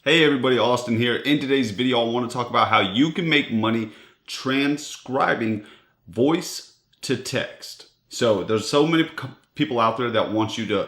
Hey everybody, Austin here. In today's video, I want to talk about how you can make money transcribing voice to text. So there's so many people out there that want you to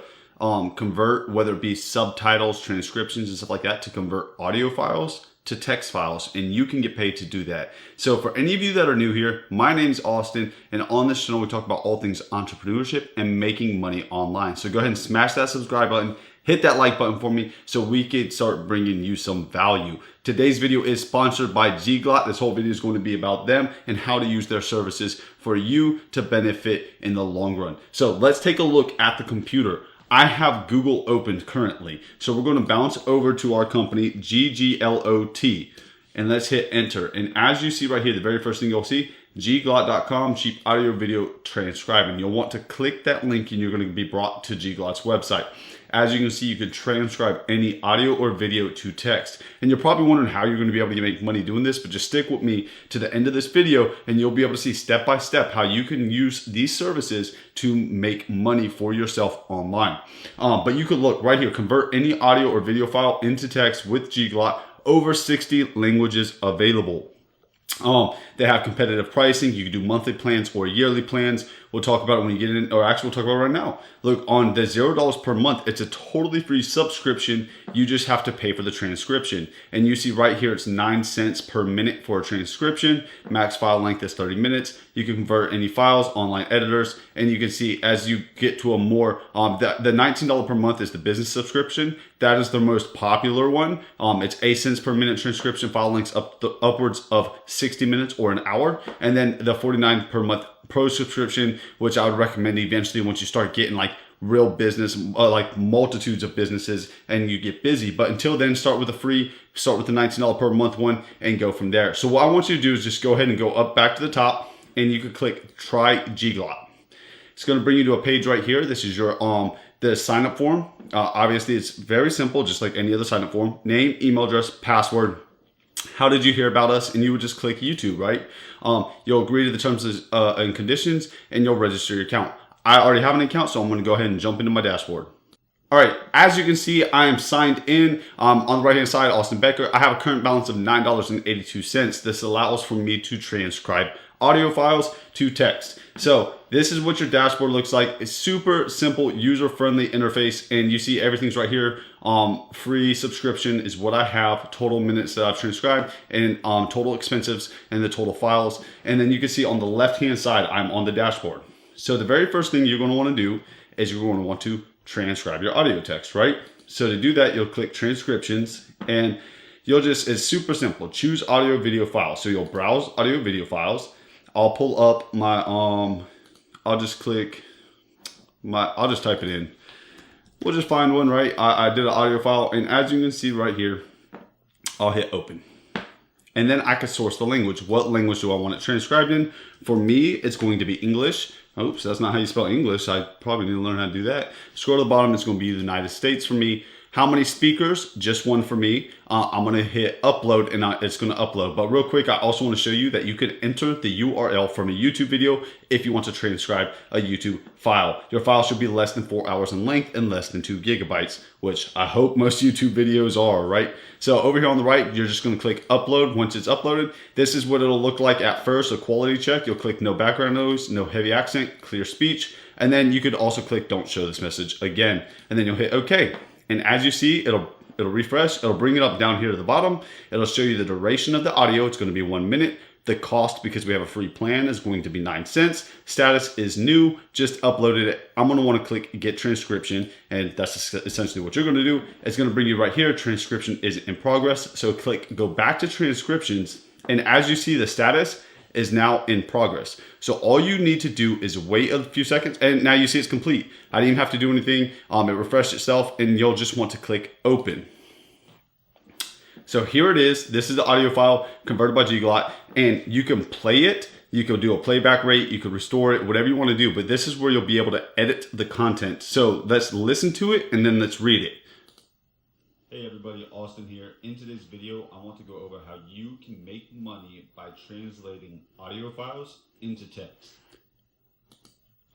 convert, whether it be subtitles, transcriptions, and stuff like that, to convert audio files to text files, and you can get paid to do that. So for any of you that are new here, my name's Austin, and on this channel we talk about all things entrepreneurship and making money online. So go ahead and smash that subscribe button, hit that like button for me so we can start bringing you some value. Today's video is sponsored by Gglot. This whole video is going to be about them and how to use their services for you to benefit in the long run. So let's take a look at the computer. I have Google opened currently. So we're going to bounce over to our company, Gglot, and let's hit enter. And as you see right here, the very first thing you'll see, gglot.com, cheap audio video transcribing. You'll want to click that link and you're going to be brought to Gglot's website. As you can see, you can transcribe any audio or video to text. And you're probably wondering how you're going to be able to make money doing this, but just stick with me to the end of this video and you'll be able to see step by step how you can use these services to make money for yourself online. But you could look right here, convert any audio or video file into text with Gglot, over 60 languages available. They have competitive pricing. You can do monthly plans or yearly plans. We'll talk about it when you get in, or actually we'll talk about it right now. Look, on the $0 per month, it's a totally free subscription. You just have to pay for the transcription. And you see right here, it's 9 cents per minute for a transcription. Max file length is 30 minutes. You can convert any files, online editors, and you can see as you get to a more, the $19 per month is the business subscription. That is the most popular one. It's 8 cents per minute transcription, file lengths upwards of 60 minutes or an hour. And then the $49 per month pro subscription, which I would recommend eventually once you start getting like real business, like multitudes of businesses and you get busy. But until then, start with the $19 per month one and go from there. So what I want you to do is just go ahead and go up back to the top and you can click try Gglot. It's going to bring you to a page right here. This is your the sign up form. Obviously it's very simple, just like any other sign up form. Name, email address, password. How did you hear about us? And you would just click YouTube, right? You'll agree to the terms and conditions and you'll register your account. I already have an account, so I'm going to go ahead and jump into my dashboard. All right, as you can see, I am signed in. On the right-hand side, Austin Becker. I have a current balance of $9.82. This allows for me to transcribe audio files to text. So this is what your dashboard looks like. It's super simple, user-friendly interface, and you see everything's right here. Free subscription is what I have, total minutes that I've transcribed, and total expenses and the total files. And then you can see on the left-hand side, I'm on the dashboard. So the very first thing you're going to want to do is you're going to want to transcribe your audio text, right? So to do that, you'll click transcriptions and you'll just, it's super simple. Choose audio video files. So you'll browse audio video files. I'll pull up my, I'll just type it in. We'll just find one, right? I did an audio file, and as you can see right here, I'll hit open. And then I can source the language. What language do I want it transcribed in? For me, it's going to be English. Oops, that's not how you spell English. I probably need to learn how to do that. Scroll to the bottom, it's going to be the United States for me. How many speakers? Just one for me. I'm going to hit upload and it's going to upload. But real quick, I also want to show you that you can enter the URL from a YouTube video if you want to transcribe a YouTube file. Your file should be less than 4 hours in length and less than 2 gigabytes, which I hope most YouTube videos are, right? So over here on the right, you're just going to click upload. Once it's uploaded, this is what it'll look like at first, a quality check. You'll click no background noise, no heavy accent, clear speech. And then you could also click don't show this message again. And then you'll hit okay. And as you see, it'll refresh, it'll bring it up down here to the bottom. It'll show you the duration of the audio. It's going to be 1 minute. The cost, because we have a free plan, is going to be 9 cents. Status is new, just uploaded it. I'm going to want to click get transcription, and that's essentially what you're going to do. It's going to bring you right here. Transcription is in progress. So click go back to transcriptions. And as you see, the status is now in progress. So all you need to do is wait a few seconds, and now you see it's complete. I didn't even have to do anything. It refreshed itself, and you'll just want to click open. So here it is. This is the audio file converted by Gglot, and you can play it. You can do a playback rate. You can restore it, whatever you want to do. But this is where you'll be able to edit the content. So let's listen to it, and then let's read it. Hey everybody, Austin here. In today's video, I want to go over how you can make money by translating audio files into text.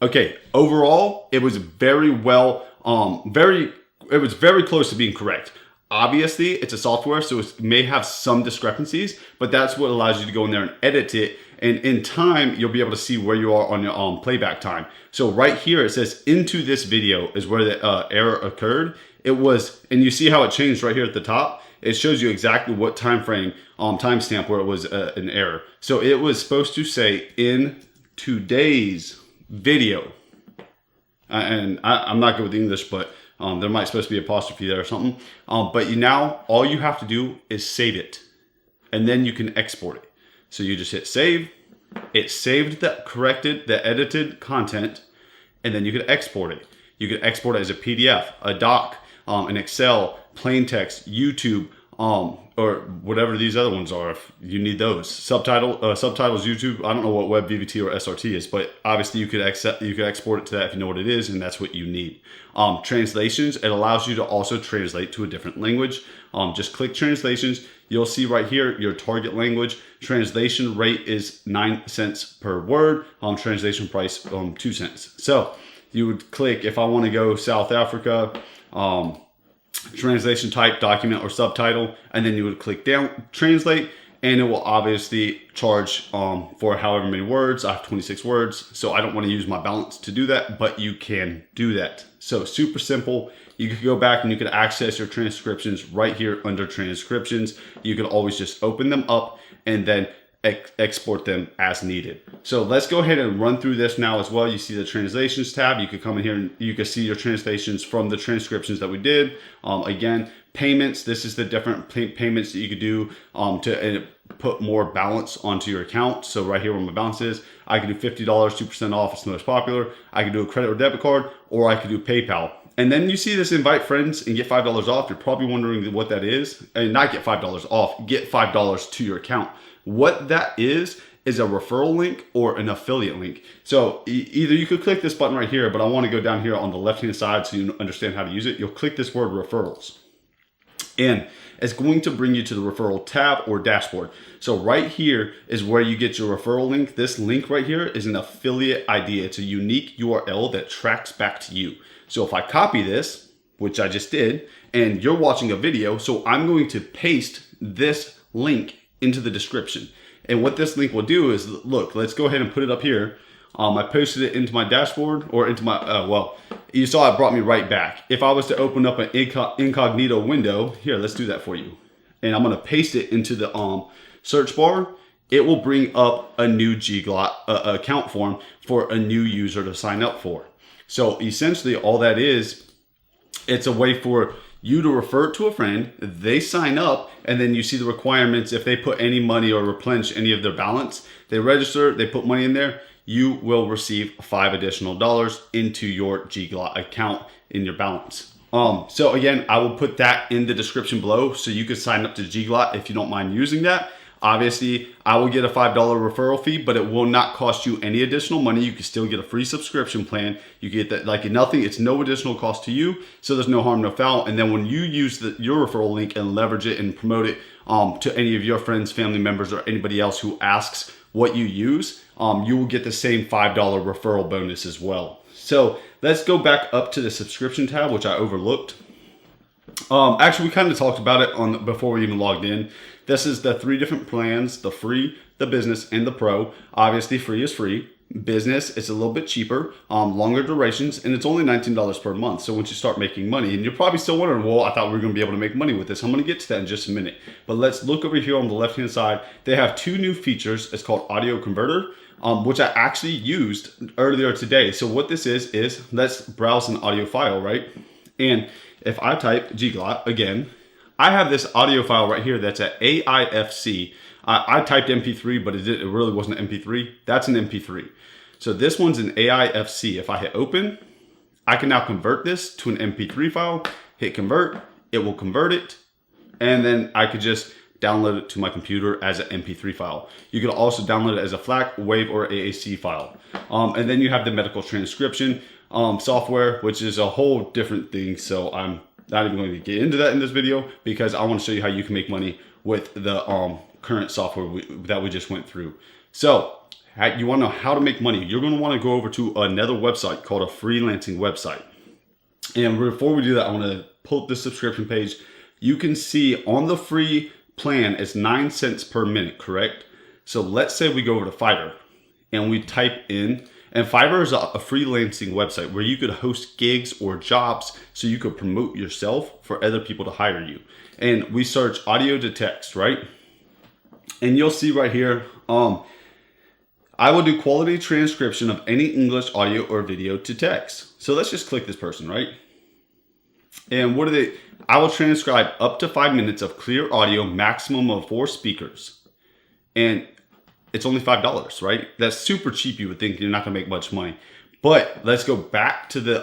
Okay, overall, it was very well, it was very close to being correct. Obviously, it's a software, so it may have some discrepancies, but that's what allows you to go in there and edit it. And in time, you'll be able to see where you are on your playback time. So right here, it says into this video is where the error occurred. It was, and you see how it changed right here at the top. It shows you exactly what time frame, timestamp where it was an error. So it was supposed to say in today's video. And I'm not good with English, but there might supposed to be apostrophe there or something. But now all you have to do is save it, and then you can export it. So you just hit save. It saved the edited content, and then you could export it. You could export it as a PDF, a doc, an Excel, plain text, YouTube, or whatever these other ones are, if you need those. Subtitles, YouTube. I don't know what WebVVT or SRT is, but obviously you could export it to that if you know what it is, and that's what you need. Translations, it allows you to also translate to a different language. Just click translations. You'll see right here your target language. Translation rate is 9 cents per word. Translation price 2 cents. So you would click, if I want to go South Africa, translation type, document, or subtitle, and then you would click down, translate, and it will obviously charge for however many words. I have 26 words, so I don't want to use my balance to do that, but you can do that. So super simple. You could go back and you could access your transcriptions right here under transcriptions. You can always just open them up and then export them as needed. So let's go ahead and run through this now as well. You see the translations tab. You could come in here and you can see your translations from the transcriptions that we did. Again, payments. This is the different payments that you could do to put more balance onto your account. So right here where my balance is, I could do $50, 2% off. It's the most popular. I could do a credit or debit card, or I could do PayPal. And then you see this invite friends and get $5 off. You're probably wondering what that is. And not get $5 off, get $5 to your account. What that is a referral link or an affiliate link. So either you could click this button right here, but I want to go down here on the left-hand side so you understand how to use it. You'll click this word referrals, and it's going to bring you to the referral tab or dashboard. So right here is where you get your referral link. This link right here is an affiliate ID. It's a unique URL that tracks back to you. So if I copy this, which I just did, and you're watching a video, so I'm going to paste this link into the description. And what this link will do is, look, let's go ahead and put it up here. I posted it into my dashboard, or into my, well, you saw it brought me right back. If I was to open up an incognito window, here, let's do that for you. And I'm gonna paste it into the search bar. It will bring up a new Gglot account form for a new user to sign up for. So essentially all that is, it's a way for you to refer it to a friend, they sign up, and then you see the requirements. If they put any money or replenish any of their balance, they register, they put money in there, you will receive $5 additional into your Gglot account in your balance. So again, I will put that in the description below so you can sign up to Gglot if you don't mind using that. Obviously, I will get a $5 referral fee, but it will not cost you any additional money. You can still get a free subscription plan. You get that like nothing. It's no additional cost to you, so there's no harm, no foul. And then when you use your referral link and leverage it and promote it to any of your friends, family members, or anybody else who asks what you use, you will get the same $5 referral bonus as well. So let's go back up to the subscription tab, which I overlooked. Actually, we kind of talked about it before we even logged in. This is the 3 different plans: the free, the business, and the pro. Obviously, free is free. Business is a little bit cheaper, longer durations, and it's only $19 per month. So once you start making money, and you're probably still wondering, well, I thought we were going to be able to make money with this. I'm going to get to that in just a minute. But let's look over here on the left-hand side. They have 2 new features. It's called Audio Converter, which I actually used earlier today. So what this is let's browse an audio file, right? And if I type Gglot again, I have this audio file right here that's at AIFC. I typed MP3, but it really wasn't an MP3. That's an MP3. So this one's an AIFC. If I hit open, I can now convert this to an MP3 file. Hit convert, it will convert it, and then I could just download it to my computer as an MP3 file. You could also download it as a FLAC, WAV, or AAC file. And then you have the medical transcription software, which is a whole different thing. So I'm not even going to get into that in this video because I want to show you how you can make money with the current software that we just went through. So you want to know how to make money. You're going to want to go over to another website called a freelancing website. And before we do that, I want to pull up the subscription page. you can see on the free plan it's 9 cents per minute, correct? So let's say we go over to Fiverr and we type in, and Fiverr is a freelancing website where you could host gigs or jobs so you could promote yourself for other people to hire you. And we search audio to text, right? And you'll see right here, I will do quality transcription of any English audio or video to text. So let's just click this person, right? And what are they? I will transcribe up to 5 minutes of clear audio, maximum of 4 speakers. And it's only $5, right? That's super cheap. You would think you're not gonna make much money. But let's go back to the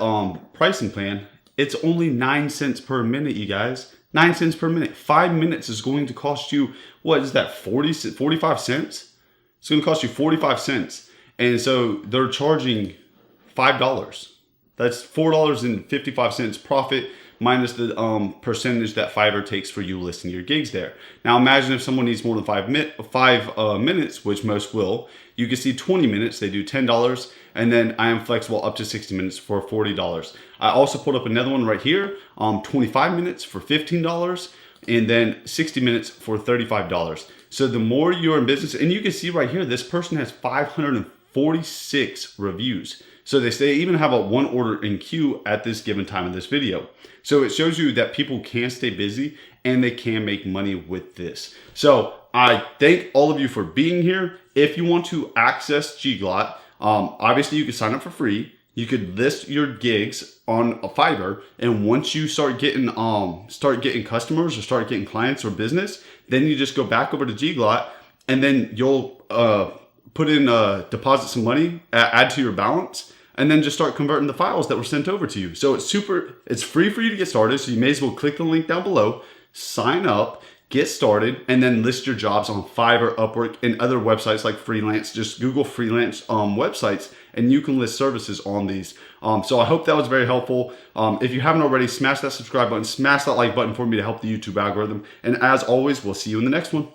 pricing plan. It's only 9 cents per minute, you guys. 9 cents per minute. 5 minutes is going to cost you, what is that, 45 cents? It's gonna cost you 45 cents. And so they're charging $5. That's $4.55 profit minus the percentage that Fiverr takes for you listing your gigs there. Now imagine if someone needs more than 5 minutes, which most will, you can see 20 minutes, they do $10, and then I am flexible up to 60 minutes for $40. I also put up another one right here, 25 minutes for $15, and then 60 minutes for $35. So the more you're in business, and you can see right here, this person has 546 reviews. So they even have a 1 order in queue at this given time in this video. So it shows you that people can stay busy and they can make money with this. So I thank all of you for being here. If you want to access Gglot, obviously you can sign up for free. You could list your gigs on a Fiverr, and once you start getting customers or start getting clients or business, then you just go back over to Gglot, and then you'll put in deposit some money, add to your balance, and then just start converting the files that were sent over to you. So it's free for you to get started. So you may as well click the link down below, sign up, get started, and then list your jobs on Fiverr, Upwork, and other websites like Freelance. Just Google freelance websites, and you can list services on these. So I hope that was very helpful. If you haven't already, smash that subscribe button, smash that like button for me to help the YouTube algorithm. And as always, we'll see you in the next one.